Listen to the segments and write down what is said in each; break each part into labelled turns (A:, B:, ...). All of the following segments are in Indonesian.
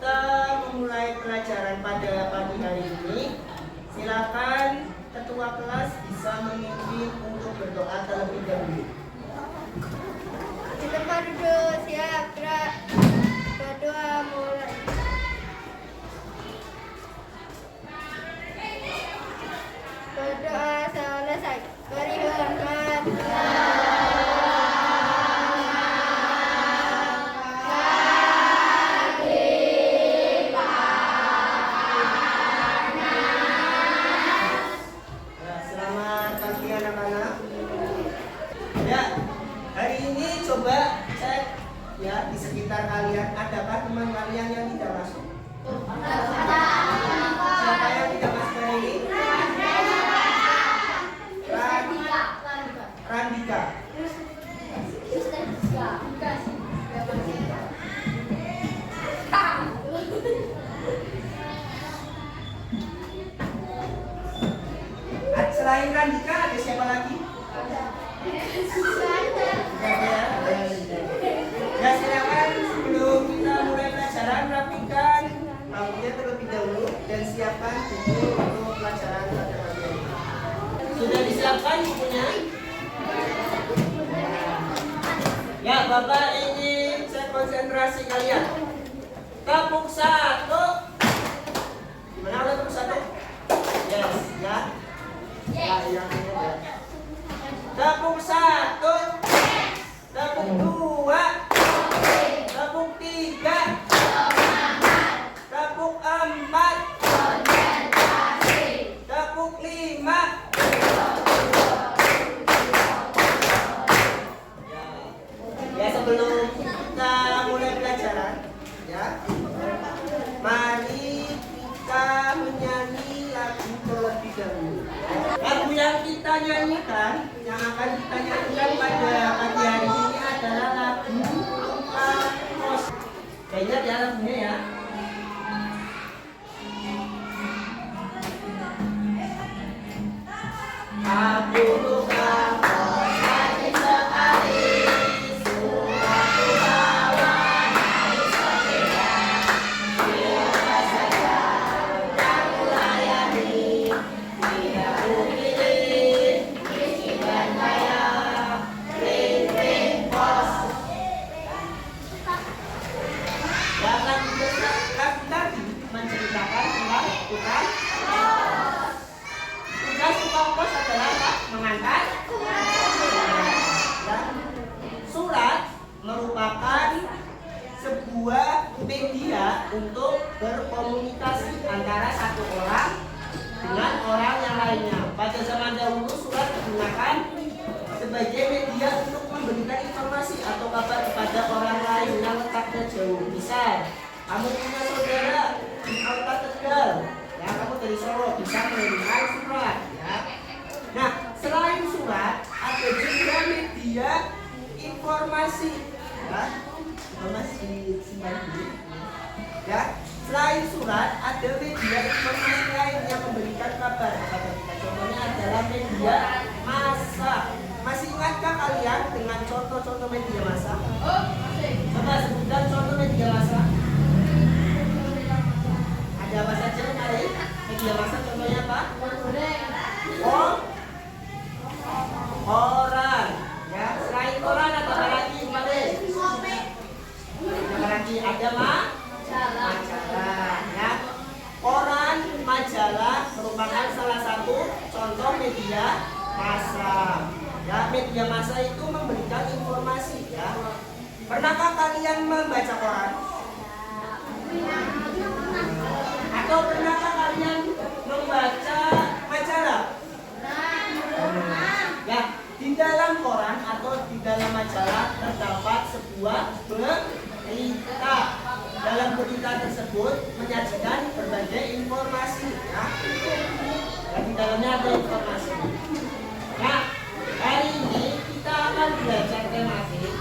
A: kita memulai pelajaran pada pagi hari ini, silakan ketua kelas bisa memimpin untuk berdoa terlebih dahulu.
B: Di tempat duduk, siap, gerak. Berdoa mulai. Berdoa selesai. Beri hormat.
A: Selamat pagi anak-anak. Ya, hari ini coba cek ya di sekitar kalian, adakah teman kalian yang tidak masuk? Siapa yang tidak masuk hari ini? Randika. Selain Randika ada siapa lagi? Ya, silakan sebelum kita mulai pelajaran rapikan rambutnya terlebih dahulu dan siapkan buku untuk pelajaran pada pagi ini. Sudah disiapkan bukunya? Ya, Bapak ingin cek konsentrasi kalian. Tepuk satu. Gimana udah tepuk satu? Yes, ya. Ya, yang ini ya. Tepuk satu. Tepuk dua. Tepuk tiga. Tepuk empat. Tepuk lima. Ya, sebelum kita mulai pelajaran, ya, mari kita menyanyi lagu terlebih dahulu. Lagu yang kita nyanyikan, yang akan kita nyanyikan pada pagi hari ini adalah lagu Kos. Kayaknya ya lagunya ya. Aku lupa kos hati sekali. Menceritakan tentang tukang pos. Tugas tukang pos adalah apa? Mengantar surat. Surat merupakan sebuah media untuk berkomunikasi antara satu orang dengan orang yang lainnya. Pada zaman dahulu surat digunakan sebagai media untuk memberikan informasi atau kabar kepada orang lain yang letaknya jauh. Misal, kamu punya saudara di kota Tegal, ya, kamu dari Solo bisa mengirimkan surat, ya. Nah, selain surat ada juga media informasi, ya, informasi sinyal, ya. Selain surat ada media informasi lain yang memberikan kabar kepada kita. Contohnya adalah media massa. Masih ingatkah kalian dengan contoh-contoh media massa? Coba sebutkan contoh media massa. Ada apa saja kali? Media massa contohnya apa? Oh, koran. Ya, selain koran ada apa lagi kemarin? Ada lagi ada majalah. Ya, koran, majalah merupakan salah satu contoh media massa. Ya, media massa itu memberikan informasi. Ya, pernahkah kalian membaca koran? Atau pernahkah kalian membaca majalah? Ya, di dalam koran atau di dalam majalah terdapat sebuah berita. Dalam berita tersebut menyajikan berbagai informasi. Ya, dan di dalamnya ada informasi. Nah, hari ini kita akan belajar tematik.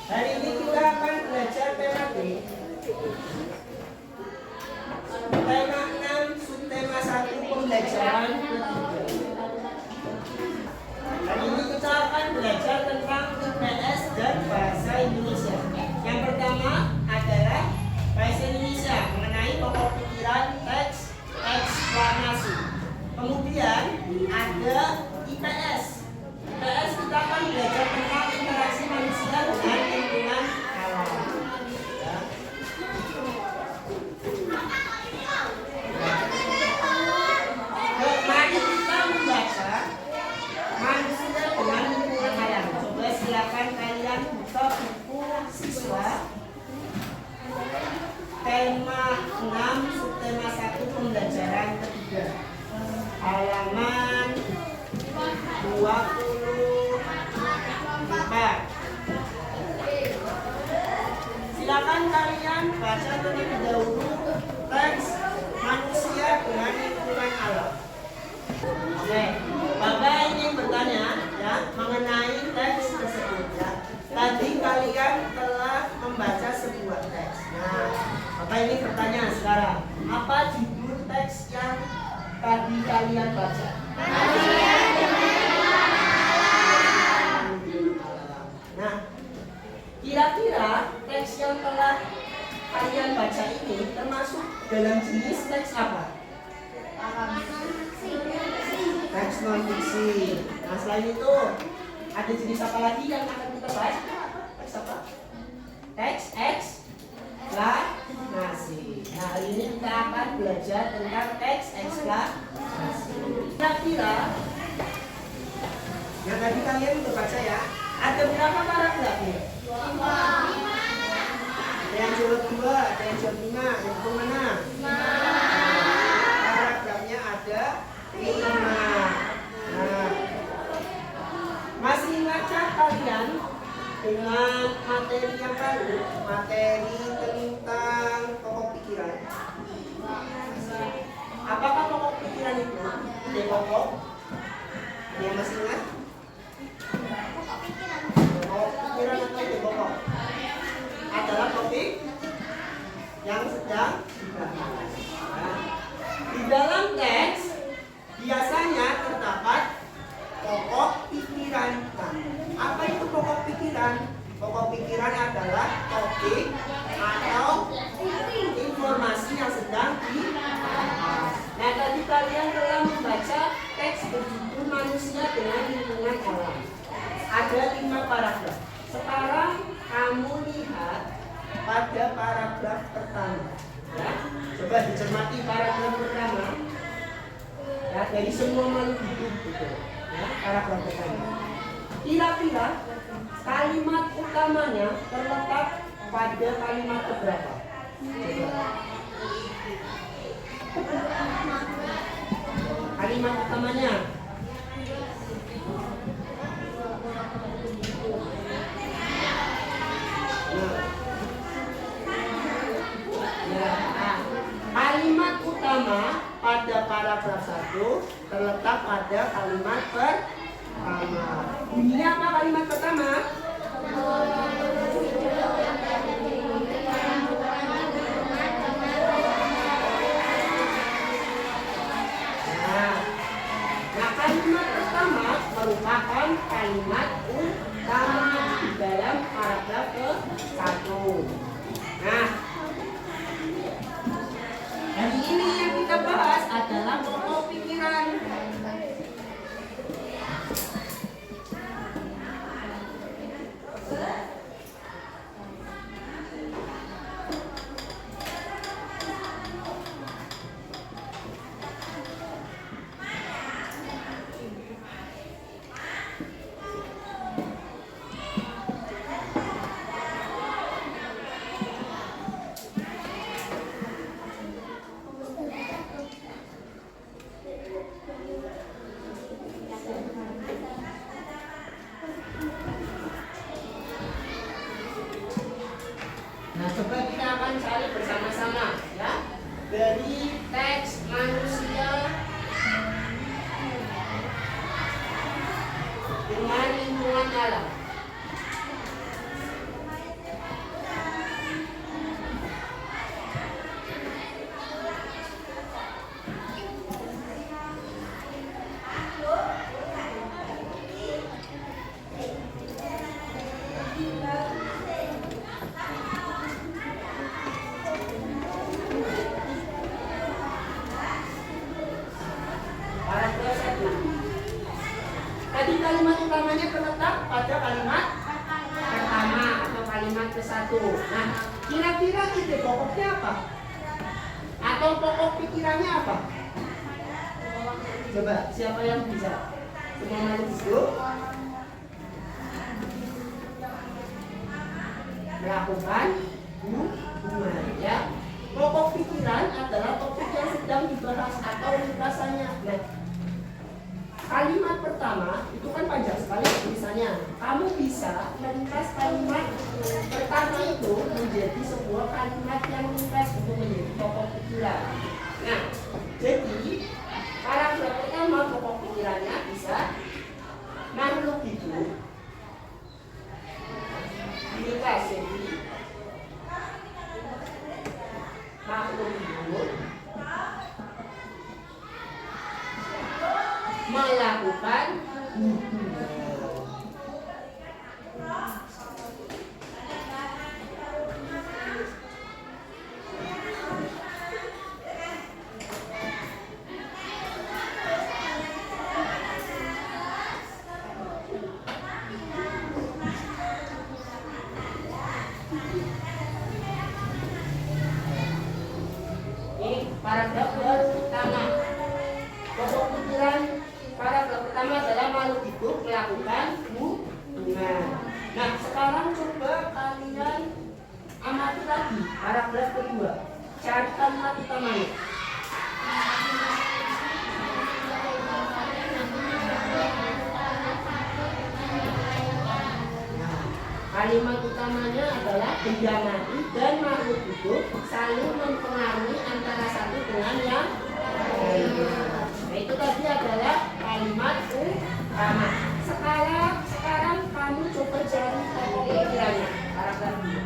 A: Hari ini kita akan belajar tematik. Tema 6, subtema 1, pembelajaran ketiga. Hari ini kita akan belajar tentang silakan kalian buka buku siswa tema 6 subtema 1 pembelajaran ketiga halaman 24. Silakan kalian baca terlebih dahulu teks manusia dengan lingkungan alam. Oke, Bapak ingin bertanya ya mengenai teks tersebut ya. Tadi kalian telah membaca sebuah teks. Nah, Bapak ingin bertanya sekarang, apa judul teks yang tadi kalian baca?
B: Manusia dengan alam.
A: Nah, kira-kira teks yang telah kalian baca ini termasuk dalam jenis teks apa? Teks non fiksi. Nah, selain itu ada jenis apa lagi yang akan kita bahas? Teks apa? Teks eksplanasi. Nah, hari ini kita akan belajar tentang teks eksplanasi. Kira-kira yang tadi kalian udah baca ya, ada berapa paragrafnya? Ada yang jawab 2, ada yang jawab 5, yang itu mana? Paragrafnya ada 5. Nah, masih ingatkah kalian dengan materi yang lalu, materi tentang pokok pikiran? Apakah pokok pikiran itu ide pokok? Ada yang masih ingat? Pokok pikiran atau ide pokok adalah topik yang sedang dibahas. Nah, di dalam teks biasanya terdapat pokok pikiran. Nah, apa itu pokok pikiran? Pokok pikiran adalah topik atau informasi yang sedang dibahas. Nah, tadi kalian telah membaca teks berjudul Manusia dengan Lingkungan Alam. Ada 5 paragraf. Sekarang kamu lihat pada paragraf pertama. Ya, coba dicermati paragraf pertama. Ya, dari semua makhluk hidup gitu. Ya, paragraf pertama. Kira-kira kalimat utamanya terletak pada kalimat keberapa? Coba. Kalimat utamanya. Kalimat utama pada paragraf 1 terletak pada kalimat pertama. Bunyinya apa kalimat pertama? Nah, kalimat pertama merupakan kalimat utama di dalam paragraf ke-1. Nah, hari ini yang kita bahas adalah pokok pikiran. Nah, coba kita akan cari bersama-sama ya dari teks Manusia dengan Lingkungan Alam. Paragraf 1. Tadi kalimat utamanya terletak pada kalimat pertama atau kalimat ke-1. Nah, kira-kira ide pokoknya apa? Atau pokok pikirannya apa? Coba, siapa yang bisa? Semua makhluk hidup melakukan hubungan, ya. Pokok pikiran adalah topik yang sedang dibahas atau ringkasannya. Nah, kalimat pertama itu kan panjang sekali tulisannya. Kamu bisa meringkas kalimat pertama itu menjadi sebuah kalimat yang ringkas untuk menjadi pokok pikiran. Nah, jadi paragraf pertama pokok pikirannya bisa makhluk hidup diringkas jadi makhluk hidup melakukan hubungan. Ini paragraf pertama. Pokok pikiran paragraf pertama adalah makhluk hidup melakukan hubungan. Nah, sekarang coba kalian amati lagi paragraf kedua. Cari kalimat utamanya. Kalimat utamanya adalah benda mati dan makhluk hidup saling mempengaruhi antara satu dengan yang lain. Nah, itu tadi adalah kalimat utama. Sekarang kamu coba cari pokok pikirannya. Paragraf 2.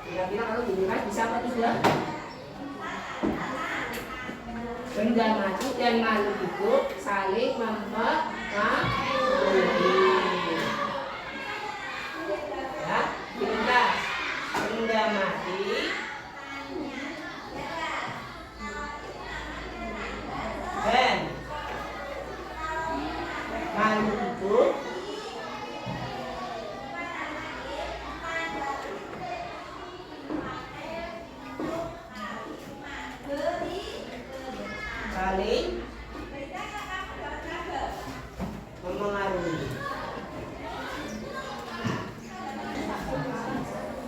A: Kira-kira kalau dilihat bisa apa tidak? Benda mati dan makhluk hidup saling mempengaruhi. Ya, ringkas. Benda mati dan makhluk hidup saling memengaruhi.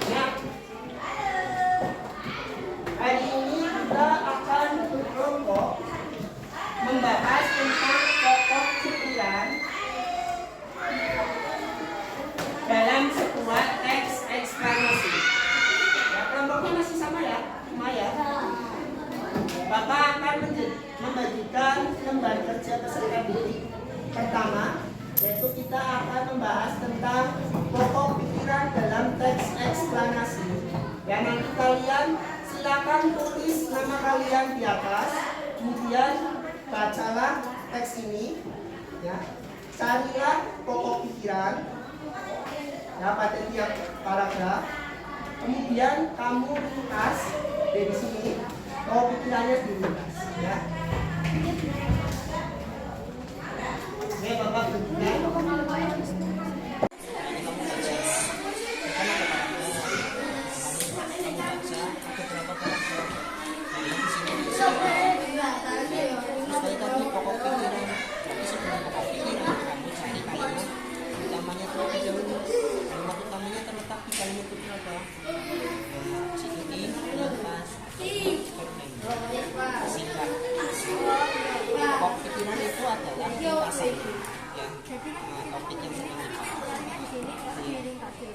A: Ya. Hari ini kita akan berkelompok membahas tentang pokok pikiran dalam sebuah teks eksplanasi. Ya, kelompoknya masih sama ya, Maya. Bapak akan membagikan lembar kerja peserta didik pertama, yaitu kita akan membahas tentang pokok pikiran dalam teks eksplanasi. Ya, nanti kalian silakan tulis nama kalian di atas, kemudian bacalah teks ini, ya. Carilah pokok pikiran, ya, pada tiap paragraf. Kemudian kamu ringkas dari sini. Oh, pikirannya diringkas, ya. Oke, Bapak berbuka.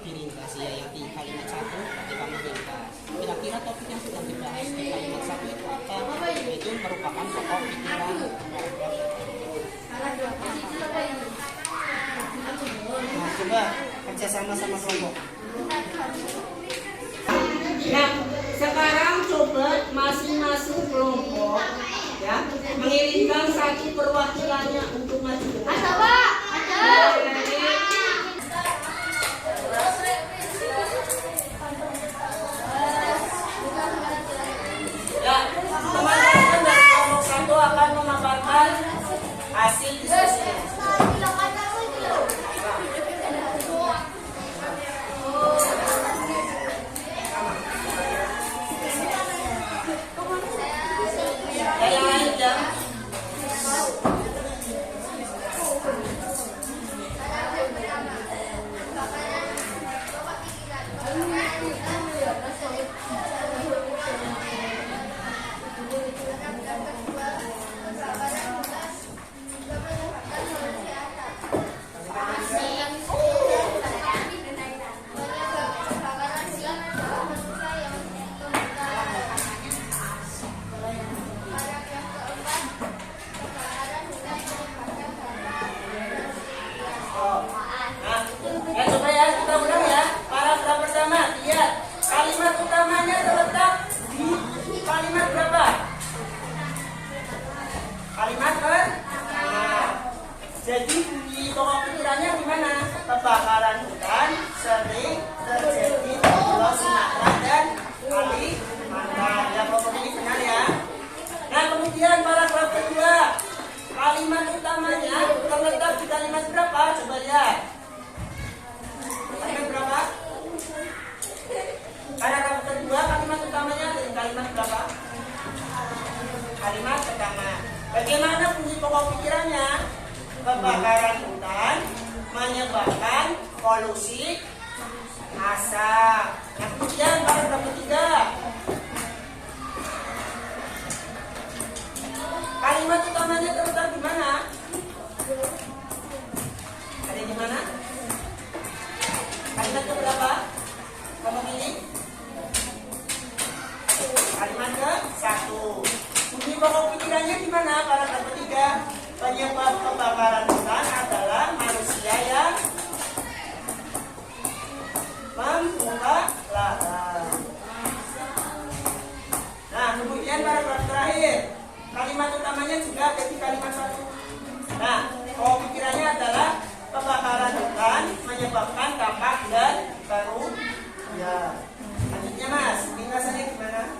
C: Diringkas ya, yang di kalimat satu nanti kamu ringkas. Kira-kira topik yang sedang dibahas di kalimat satu itu apa? Itu merupakan pokok pikiran.
A: Nah, coba kerja sama kelompok. Nah, sekarang coba masing-masing kelompok, ya, mengirimkan satu perwakilannya untuk maju.
B: Ada, Pak. Ada.
A: Ya, teman-teman dari kelompok satu akan memaparkan hasil diskusi. Kalimat pertama. Jadi bunyi pokok pikirannya gimana? Kebakaran hutan sering terjadi di Pulau Sumatera dan Kalimantan. Ya, pokok ini benar ya. Nah, kemudian paragraf kedua. Kalimat utamanya terletak di kalimat berapa? Coba lihat. Kalimat berapa? Paragraf kedua, kalimat utamanya ada di kalimat berapa? Kalimat pertama. Bagaimana bunyi pokok pikirannya? Kebakaran hutan menyebabkan polusi asap. Nah, kemudian paragraf ketiga. Kalimat utamanya terletak di mana? Ada di mana? Kalimat keberapa? Kamu pilih? Kalimat ke-1. Bunyi pokok pikirannya di mana? Paragraf ketiga. Penyebab kebakaran hutan adalah manusia yang membuka lahan. Nah, kemudian paragraf terakhir. Kalimat utamanya juga ada di kalimat 1. Nah, pokok pikirannya adalah kebakaran hutan menyebabkan dampak dan kerugian. Selanjutnya Mas, ringkasannya gimana?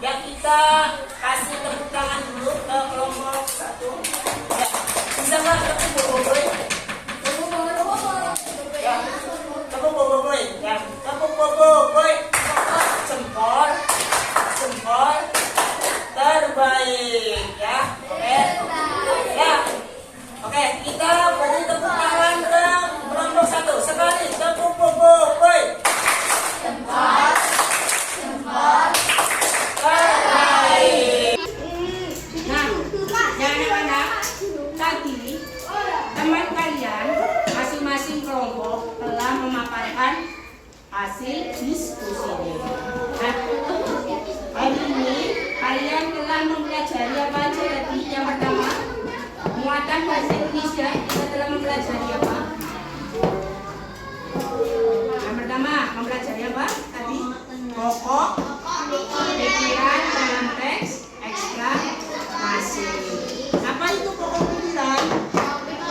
A: Ya, kita kasih tepuk tangan dulu ke kelompok 1. Ya, bisa nggak tepuk boboiboy? Ya, tepuk boboiboy. Ya, tepuk boboiboy. Jempol, jempol terbaik. Ya, oke. Ya, oke. Kita beri tepuk tangan ke kelompok 1. Sekali tepuk boboiboy. Jempol, jempol. Nah, anak-anak, tadi teman kalian masing-masing kelompok telah memaparkan hasil diskusinya. Nah, hari ini kalian telah mempelajari apa aja tadi? Yang pertama, muatan bahasa Indonesia. Kita telah mempelajari apa? Yang pertama, mempelajari apa tadi? Pokok pikiran dalam teks eksklamasi. Apa itu pokok pikiran? Topik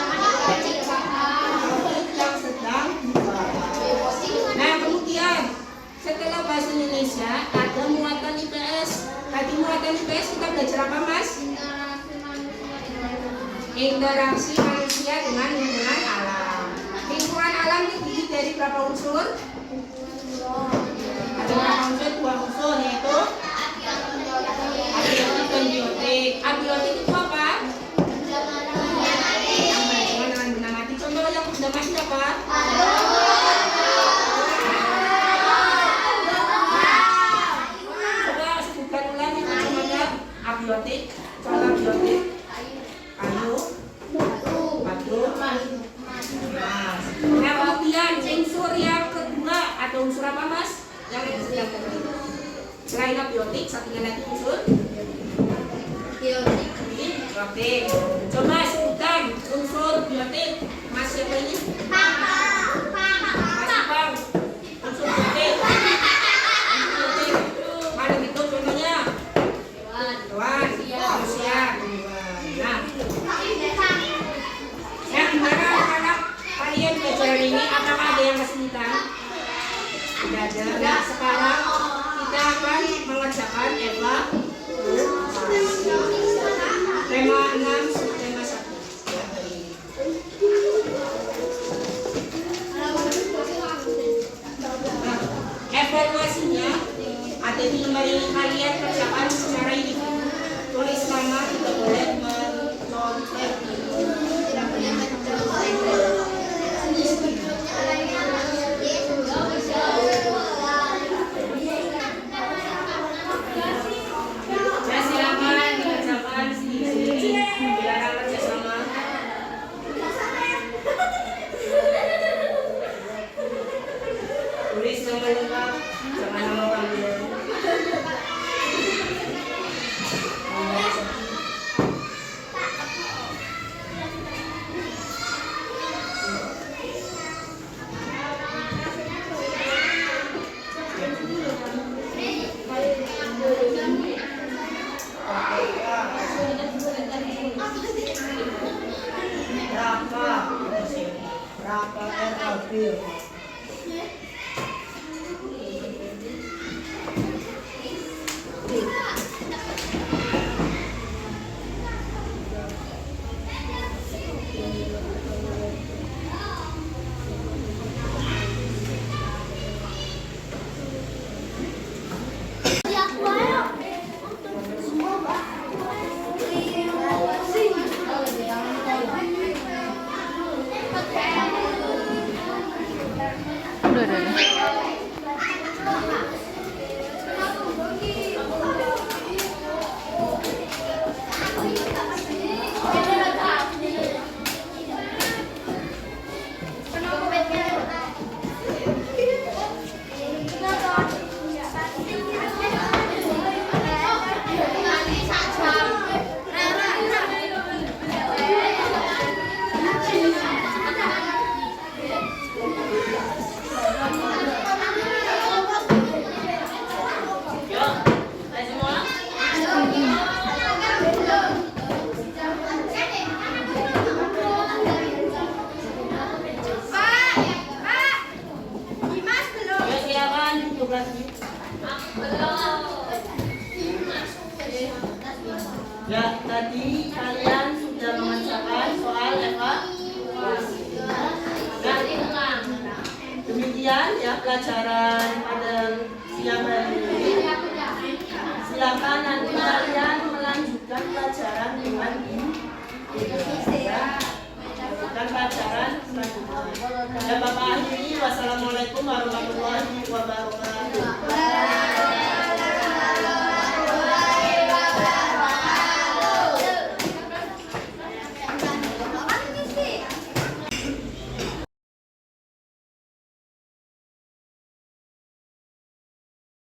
A: yang sedang dibahas. Nah, kemudian setelah bahasa Indonesia ada muatan IPS. Tadi muatan IPS kita belajar apa, Mas? Interaksi manusia dengan lingkungan alam. Lingkungan alam ini terdiri dari berapa unsur? Ada berapa unsur? 2 unsur, yaitu abiotik dan biotik. Abiotik itu apa? Yang berhubungan dengan benda mati. Contoh yang benda mati apa? Coba sebutkan ulang itu contohnya abiotik. Contoh abiotik: kayu, batu, emas. Nah, kemudian unsur yang kedua ada unsur apa, Mas? Yang sedang terjadi. Selain abiotik, satunya lagi unsur biotik. Coba sebutkan unsur biotik. Mas siapa ini? Mas Bang. Unsur biotik. Mana itu contohnya? Hewan, manusia. Nah, gimana anak-anak kalian belajar hari ini? Apakah ada yang kesulitan? Tidak ada. Nah, sekarang kita akan mengerjakan evaluasi. Tema 6 subtema 1. Ya, tadi kalian sudah mengerjakan soal evaluasi. Nah, demikian ya pelajaran pada siang hari ini. Silakan nanti kalian melanjutkan pelajaran dengan ya, melanjutkan pelajaran selanjutnya. Ya, Bapak akhiri. Wassalamualaikum warahmatullahi wabarakatuh.